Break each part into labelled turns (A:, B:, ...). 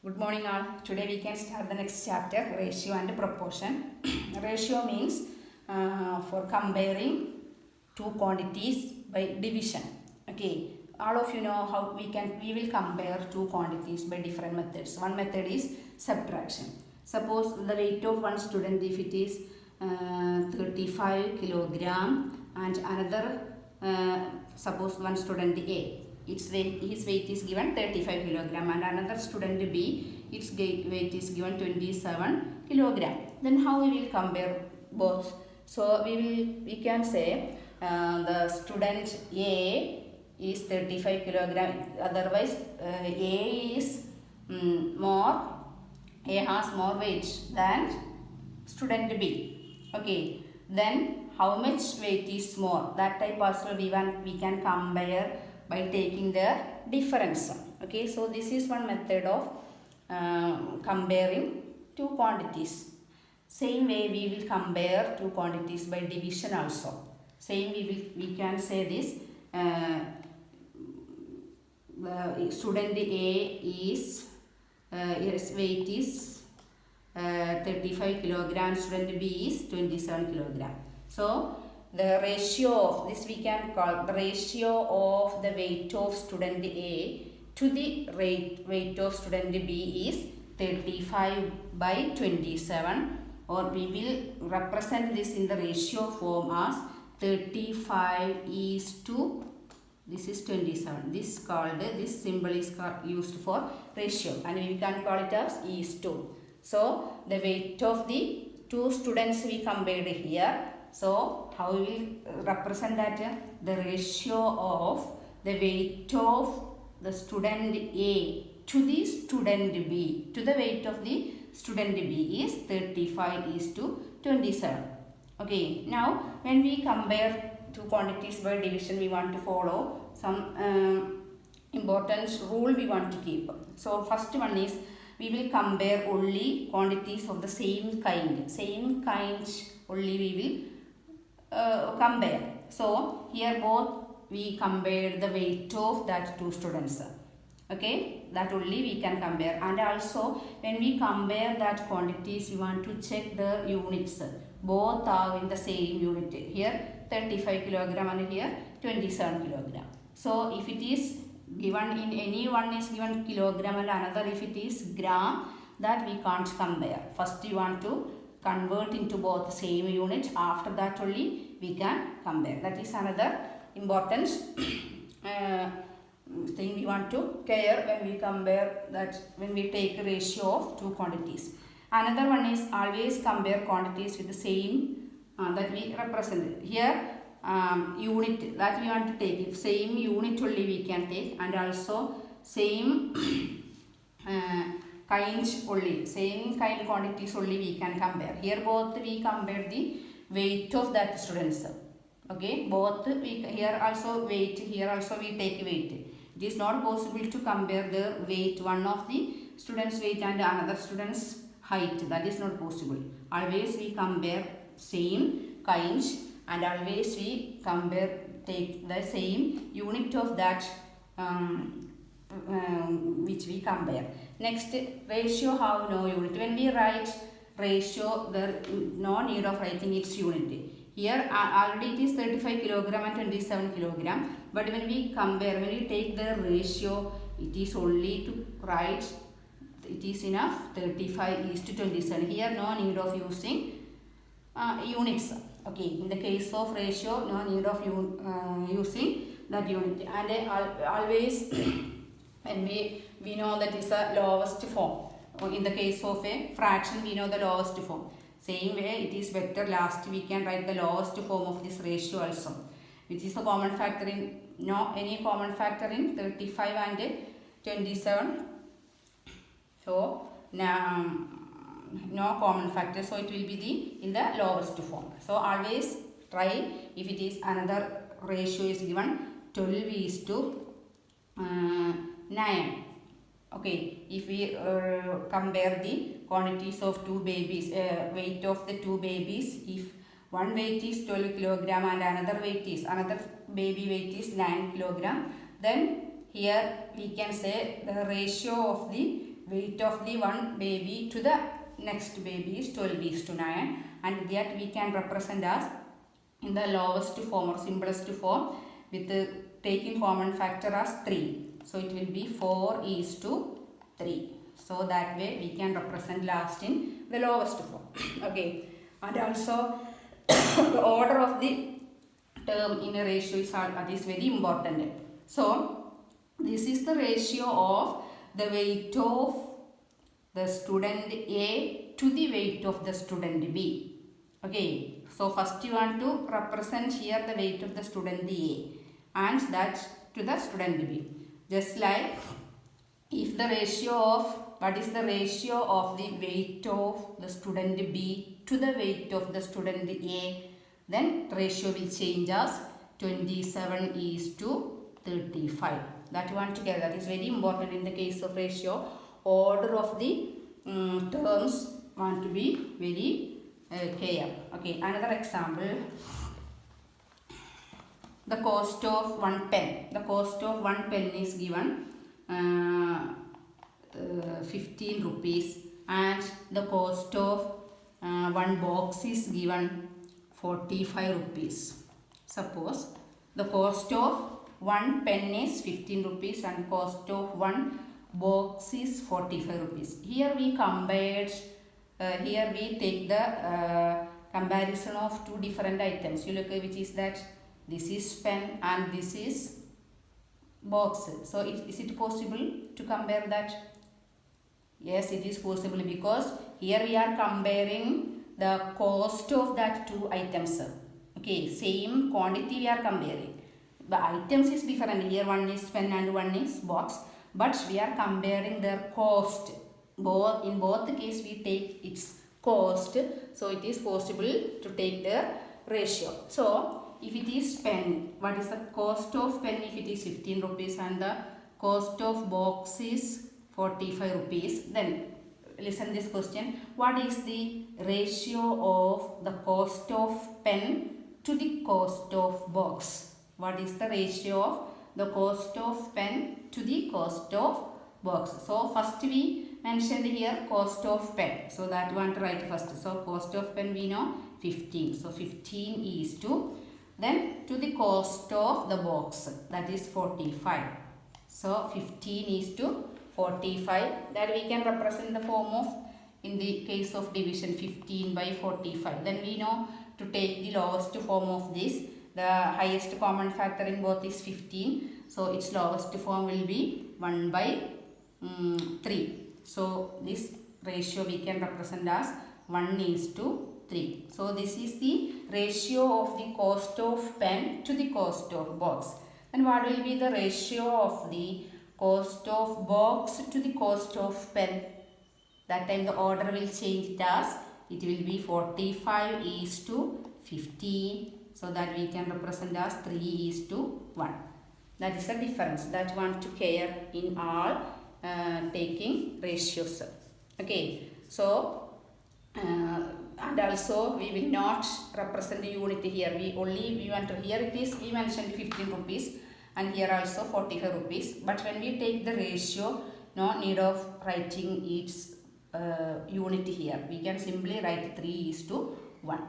A: Good morning all. Today we can start the next chapter, ratio and proportion. Ratio means for comparing two quantities by division. Okay, all of you know how we will compare two quantities by different methods. One method is subtraction. Suppose the weight of one student, if it is 35 kilogram, and another suppose one student A, his weight is given 35 kilogram, and another student B, its weight is given 27 kilogram. Then how we will compare both? So we can say the student A is 35 kilogram. Otherwise, A is A has more weight than student B. Okay. Then how much weight is more? That type also we can compare by taking the difference. Okay, so this is one method of comparing two quantities. Same way we will compare two quantities by division also. Same we can say this. The student A is his weight is 35 kilogram, student B is 27 kilogram. So the ratio of this we can call the ratio of the weight of student A to the weight of student B is 35 by 27, or we will represent this in the ratio form as 35 is to this is 27. This symbol is used for ratio, and we can call it as is to. So the weight of the two students we compared here. So how we will represent that? The ratio of the weight of the student A to the student B to the weight of the student B is 35 is to 27. Okay, now when we compare two quantities by division, we want to follow some important rule we want to keep. So first one is we will compare only quantities of the same kind. Same kind only we will compare. So here both we compare the weight of that two students. Okay, that only we can compare. And also when we compare that quantities, we want to check the units. Both are in the same unit. Here 35 kilogram and here 27 kilogram. So if it is given in any one is given kilogram and another if it is gram, that we can't compare. First you want to convert into both same unit. After that only we can compare. That is another important thing we want to care when we compare, that when we take a ratio of two quantities. Another one is always compare quantities with the same that we represent. Here unit that we want to take, if same unit only we can take, and also same kind only, same kind quantities only we can compare. Here both we compare the weight of that students. Okay, both here also weight, here also we take weight. It is not possible to compare the weight, one of the students' weight and another student's height. That is not possible. Always we compare same kinds, and always we take the same unit of that which we compare. Next, ratio have no unit. When we write ratio, there is no need of writing its unit. Here already it is 35 kilogram and 27 kilogram. But when we compare, when we take the ratio, it is only to write, it is enough 35 is to 27. Here no need of using units. Okay, in the case of ratio, no need of using that unit. And always when we know that is a lowest form. In the case of a fraction, we know the lowest form. Same way it is better last we can write the lowest form of this ratio also, which is the common factor in, no any common factor in 35 and 27. So now no common factor, so it will be in the lowest form. So always try, if it is another ratio is given 12 is to 9. Okay, if we compare the quantities of two babies, weight of the two babies, if one weight is 12 kilogram and another baby weight is 9 kilogram, then here we can say the ratio of the weight of the one baby to the next baby is 12:9, and that we can represent as in the lowest form or simplest form with taking common factor as 3. So it will be 4:3. So that way we can represent last in the lowest form. Okay, and also the order of the term in a ratio is very important. So this is the ratio of the weight of the student A to the weight of the student B. Okay, so first you want to represent here the weight of the student A and that to the student B. Just like if the ratio of, what is the ratio of the weight of the student B to the weight of the student A, then ratio will change as 27:35. That one together, that is very important in the case of ratio. Order of the terms want to be very clear. Okay, another example. The cost of 1 pen. The cost of 1 pen is given 15 rupees and the cost of 1 box is given 45 rupees. Suppose the cost of 1 pen is 15 rupees and cost of 1 box is 45 rupees. Here we compared, here we take the comparison of two different items. You look at which is that this is pen and this is box. So is it possible to compare that? Yes, it is possible because here we are comparing the cost of that two items. Okay, same quantity we are comparing. The items is different. Here one is pen and one is box, but we are comparing their cost. Both in both the case we take its cost, so it is possible to take the ratio. So if it is pen, what is the cost of pen if it is 15 rupees and the cost of box is 45 rupees, then listen this question. What is the ratio of the cost of pen to the cost of box? What is the ratio of the cost of pen to the cost of box? So first we mentioned here cost of pen. So that one to write first. So cost of pen we know 15. So 15 is to, then to the cost of the box, that is 45. So 15 is to 45, that we can represent the form of, in the case of division, 15/45. Then we know to take the lowest form of this. The highest common factor in both is 15. So its lowest form will be 1/3. So this ratio we can represent as 1:3. So this is the ratio of the cost of pen to the cost of box. Then what will be the ratio of the cost of box to the cost of pen? That time the order will change it as, it will be 45:15. So that we can represent as 3:1. That is the difference that want to care in all taking ratios. Okay, so and also we will not represent the unit here. We want to, here it is we mentioned 15 rupees and here also 45 rupees. But when we take the ratio, no need of writing its unit here. We can simply write 3:1.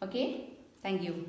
A: Okay, thank you.